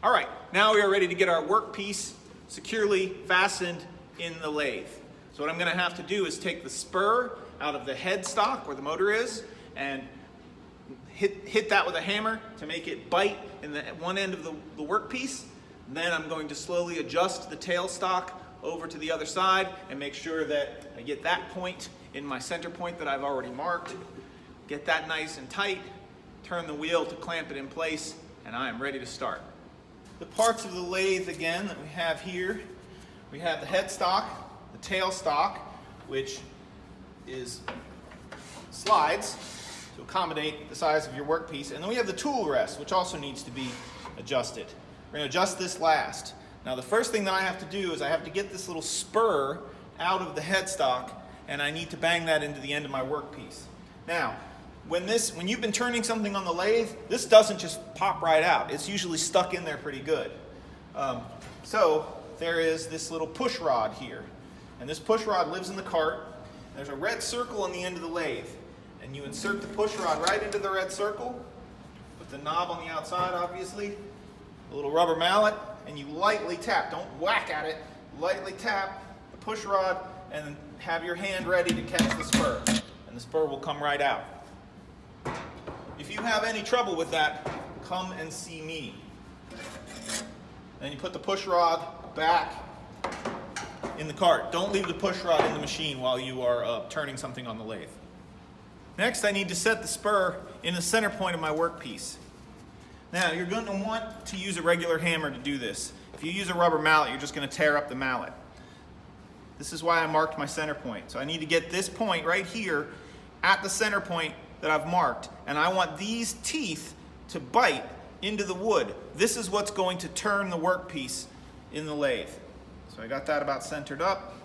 All right, now we are ready to get our workpiece securely fastened in the lathe. So what I'm going to have to do is take the spur out of the headstock where the motor is and hit that with a hammer to make it bite in the one end of the workpiece. Then I'm going to slowly adjust the tailstock over to the other side and make sure that I get that point in my center point that I've already marked. Get that nice and tight, turn the wheel to clamp it in place, and I am ready to start. The parts of the lathe again that we have here, we have the headstock, the tailstock, which is slides to accommodate the size of your workpiece, and then we have the tool rest, which also needs to be adjusted. We're going to adjust this last. Now the first thing that I have to do is I have to get this little spur out of the headstock, and I need to bang that into the end of my workpiece. Now, when you've been turning something on the lathe, this doesn't just pop right out. It's usually stuck in there pretty good. So there is this little push rod here, and this push rod lives in the cart. There's a red circle on the end of the lathe, and you insert the push rod right into the red circle, with the knob on the outside obviously, a little rubber mallet, and you lightly tap. Don't whack at it. Lightly tap the push rod and have your hand ready to catch the spur, and the spur will come right out. If you have any trouble with that, come and see me. Then you put the push rod back in the cart. Don't leave the push rod in the machine while you are turning something on the lathe. Next, I need to set the spur in the center point of my workpiece. Now, you're going to want to use a regular hammer to do this. If you use a rubber mallet, you're just going to tear up the mallet. This is why I marked my center point. So I need to get this point right here at the center point that I've marked, and I want these teeth to bite into the wood. This is what's going to turn the workpiece in the lathe. So I got that about centered up.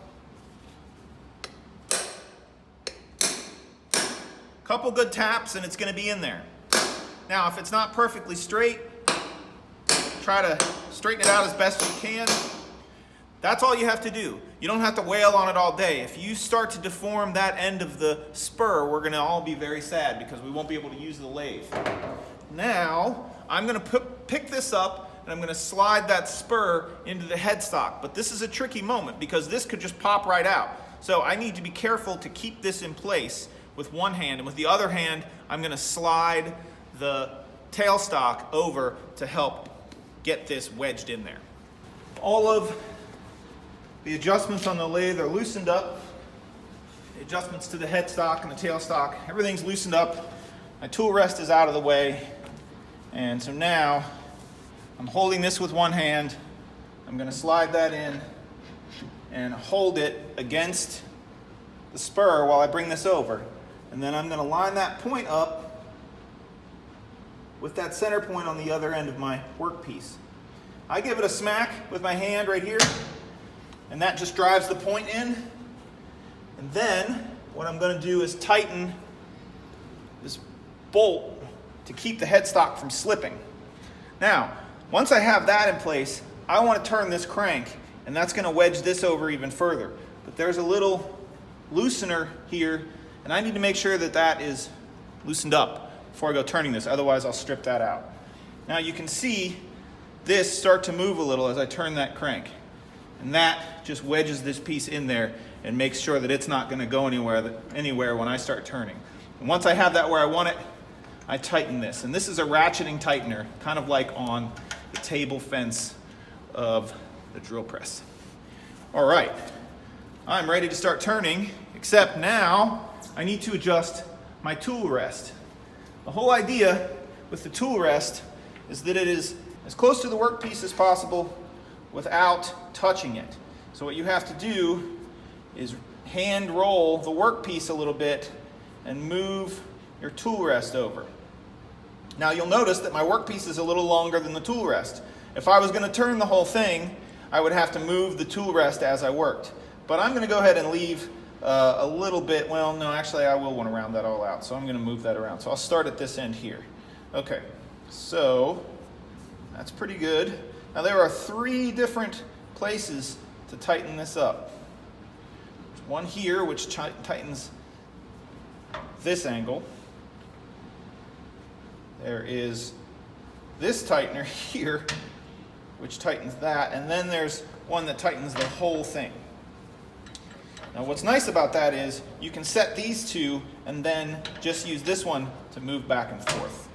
Couple good taps and it's going to be in there. Now if it's not perfectly straight, try to straighten it out as best you can. That's all you have to do. You don't have to wail on it all day. If you start to deform that end of the spur, we're going to all be very sad because we won't be able to use the lathe. Now, I'm going to pick this up and I'm going to slide that spur into the headstock. But this is a tricky moment because this could just pop right out. So I need to be careful to keep this in place with one hand, and with the other hand, I'm going to slide the tailstock over to help get this wedged in there. All of the adjustments on the lathe are loosened up. The adjustments to the headstock and the tailstock, everything's loosened up. My tool rest is out of the way. And so now I'm holding this with one hand. I'm going to slide that in and hold it against the spur while I bring this over. And then I'm going to line that point up with that center point on the other end of my workpiece. I give it a smack with my hand right here, and that just drives the point in. And then what I'm going to do is tighten this bolt to keep the headstock from slipping. Now, once I have that in place, I want to turn this crank, and that's going to wedge this over even further. But there's a little loosener here, and I need to make sure that that is loosened up before I go turning this, otherwise I'll strip that out. Now you can see this start to move a little as I turn that crank. And that just wedges this piece in there and makes sure that it's not going to go anywhere when I start turning. And once I have that where I want it, I tighten this. And this is a ratcheting tightener, kind of like on the table fence of the drill press. All right, I'm ready to start turning, except now I need to adjust my tool rest. The whole idea with the tool rest is that it is as close to the workpiece as possible without touching it. So what you have to do is hand roll the workpiece a little bit and move your tool rest over. Now you'll notice that my workpiece is a little longer than the tool rest. If I was going to turn the whole thing, I would have to move the tool rest as I worked. But I'm going to go ahead and leave a little bit, well no, actually I will want to round that all out, so I'm going to move that around. So I'll start at this end here. Okay, so that's pretty good. Now there are 3 different places to tighten this up. There's one here which tightens this angle. There is this tightener here which tightens that, and then there's one that tightens the whole thing. Now what's nice about that is you can set these two and then just use this one to move back and forth.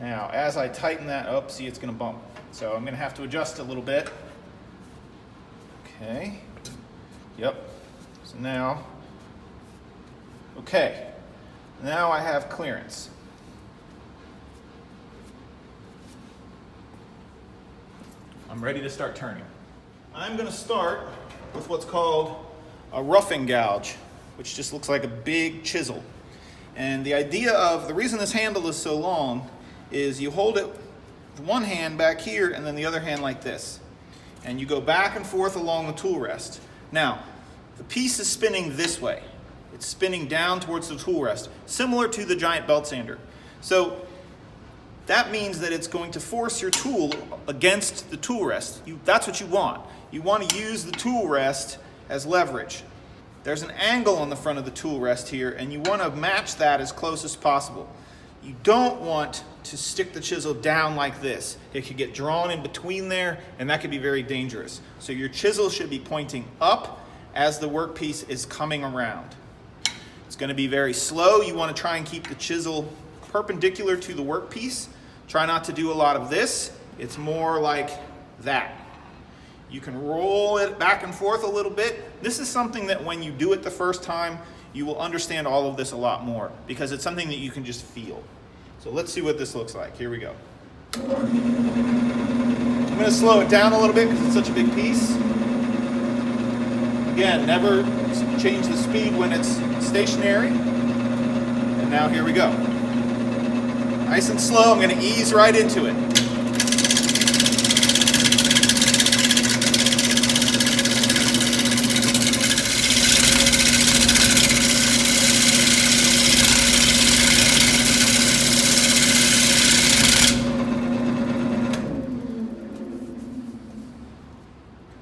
Now as I tighten that up, see it's going to bump. So I'm going to have to adjust a little bit. Okay. Yep. So now, okay. Now I have clearance. I'm ready to start turning. I'm going to start with what's called a roughing gouge, which just looks like a big chisel. And the reason this handle is so long is you hold it with one hand back here and then the other hand like this. And you go back and forth along the tool rest. Now, the piece is spinning this way. It's spinning down towards the tool rest, similar to the giant belt sander. So that means that it's going to force your tool against the tool rest. That's what you want. You want to use the tool rest as leverage. There's an angle on the front of the tool rest here, and you want to match that as close as possible. You don't want to stick the chisel down like this. It could get drawn in between there, and that could be very dangerous. So your chisel should be pointing up as the workpiece is coming around. It's going to be very slow. You want to try and keep the chisel perpendicular to the workpiece. Try not to do a lot of this. It's more like that. You can roll it back and forth a little bit. This is something that when you do it the first time, you will understand all of this a lot more because it's something that you can just feel. So let's see what this looks like. Here we go. I'm going to slow it down a little bit because it's such a big piece. Again, never change the speed when it's stationary. And now here we go. Nice and slow, I'm going to ease right into it.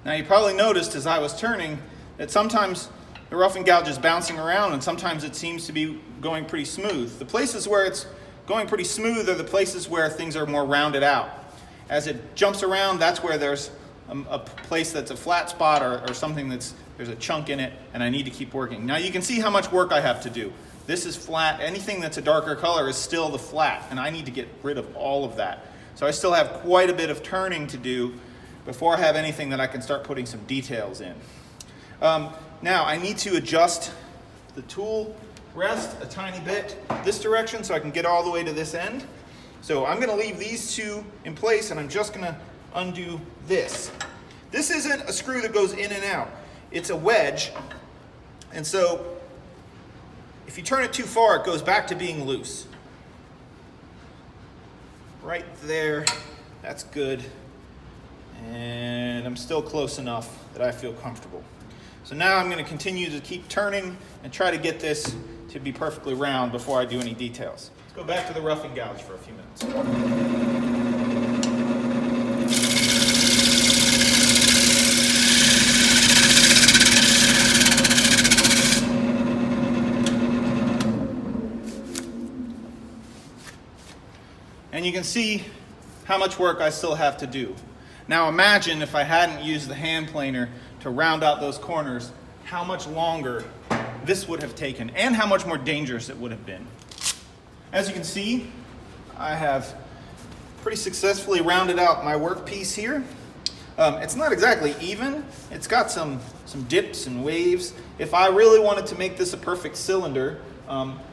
Now you probably noticed as I was turning that sometimes the roughing gouge is bouncing around and sometimes it seems to be going pretty smooth. The places where it's going pretty smooth are the places where things are more rounded out. As it jumps around, that's where there's a place that's a flat spot or something there's a chunk in it and I need to keep working. Now you can see how much work I have to do. This is flat. Anything that's a darker color is still the flat and I need to get rid of all of that. So I still have quite a bit of turning to do before I have anything that I can start putting some details in. Now I need to adjust the tool rest a tiny bit this direction so I can get all the way to this end. So I'm going to leave these two in place and I'm just going to undo this. This isn't a screw that goes in and out. It's a wedge. And so if you turn it too far, it goes back to being loose. Right there, that's good. And I'm still close enough that I feel comfortable. So now I'm going to continue to keep turning and try to get this to be perfectly round before I do any details. Let's go back to the roughing gouge for a few minutes. And you can see how much work I still have to do. Now imagine if I hadn't used the hand planer to round out those corners, how much longer this would have taken and how much more dangerous it would have been. As you can see, I have pretty successfully rounded out my workpiece here. It's not exactly even. It's got some dips and waves. If I really wanted to make this a perfect cylinder,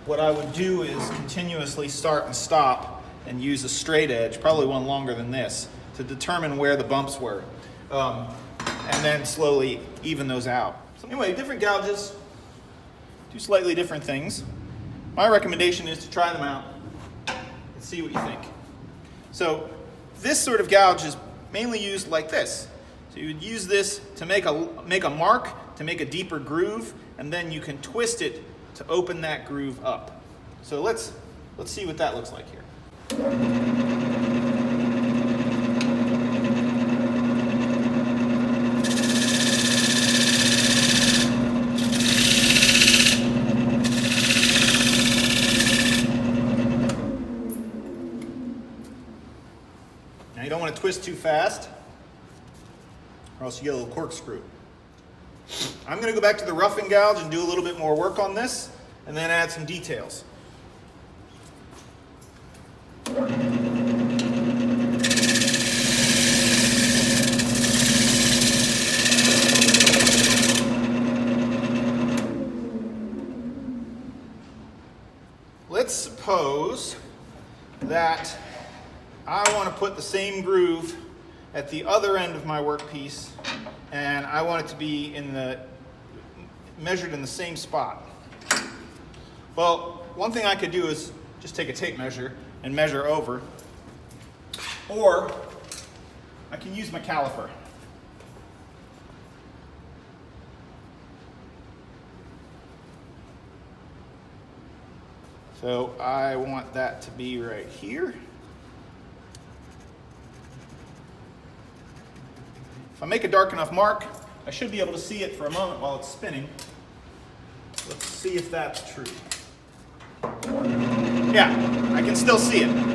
what I would do is continuously start and stop and use a straight edge, probably one longer than this, to determine where the bumps were, and then slowly even those out. So anyway, different gouges do slightly different things. My recommendation is to try them out and see what you think. So this sort of gouge is mainly used like this. So you would use this to make a mark, to make a deeper groove, and then you can twist it to open that groove up. So let's see what that looks like here. don't want to twist too fast, or else you get a little corkscrew. I'm going to go back to the roughing gouge and do a little bit more work on this, and then add some details. Let's suppose that I want to put the same groove at the other end of my workpiece, and I want it to be measured in the same spot. Well, one thing I could do is just take a tape measure and measure over, or I can use my caliper. So I want that to be right here. If I make a dark enough mark, I should be able to see it for a moment while it's spinning. Let's see if that's true. Yeah, I can still see it.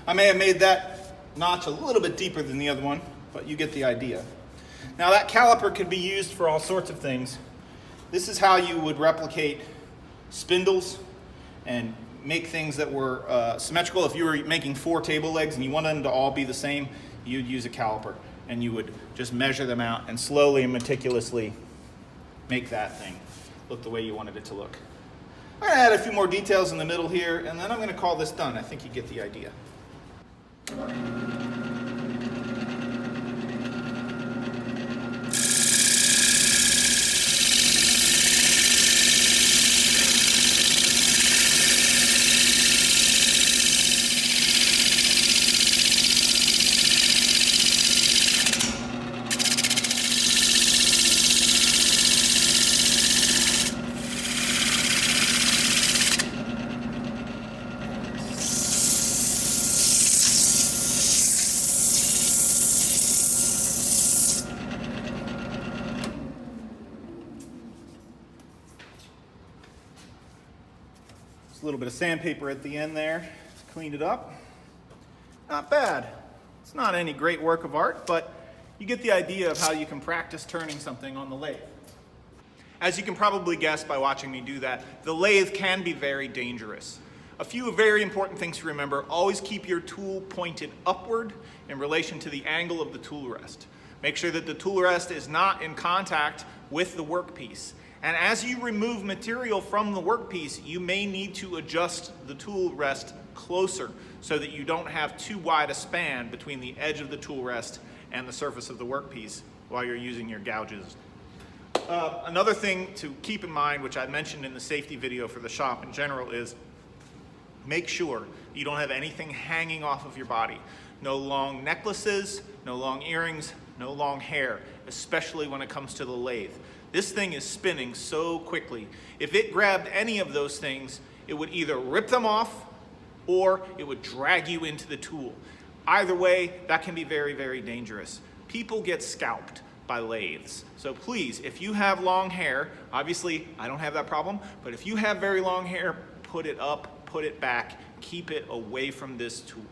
I may have made that notch a little bit deeper than the other one, but you get the idea. Now that caliper could be used for all sorts of things. This is how you would replicate spindles and make things that were symmetrical. If you were making 4 table legs and you wanted them to all be the same, you'd use a caliper and you would just measure them out and slowly and meticulously make that thing look the way you wanted it to look. I'm gonna add a few more details in the middle here, and then I'm gonna call this done. I think you get the idea. A little bit of sandpaper at the end there to clean it up. Not bad. It's not any great work of art, but you get the idea of how you can practice turning something on the lathe. As you can probably guess by watching me do that, the lathe can be very dangerous. A few very important things to remember: always keep your tool pointed upward in relation to the angle of the tool rest. Make sure that the tool rest is not in contact with the workpiece. And as you remove material from the workpiece, you may need to adjust the tool rest closer so that you don't have too wide a span between the edge of the tool rest and the surface of the workpiece while you're using your gouges. Another thing to keep in mind, which I mentioned in the safety video for the shop in general, is make sure you don't have anything hanging off of your body. No long necklaces, no long earrings, no long hair, especially when it comes to the lathe. This thing is spinning so quickly. If it grabbed any of those things, it would either rip them off or it would drag you into the tool. Either way, that can be very, very dangerous. People get scalped by lathes. So please, if you have long hair, obviously I don't have that problem, but if you have very long hair, put it up, put it back, keep it away from this tool.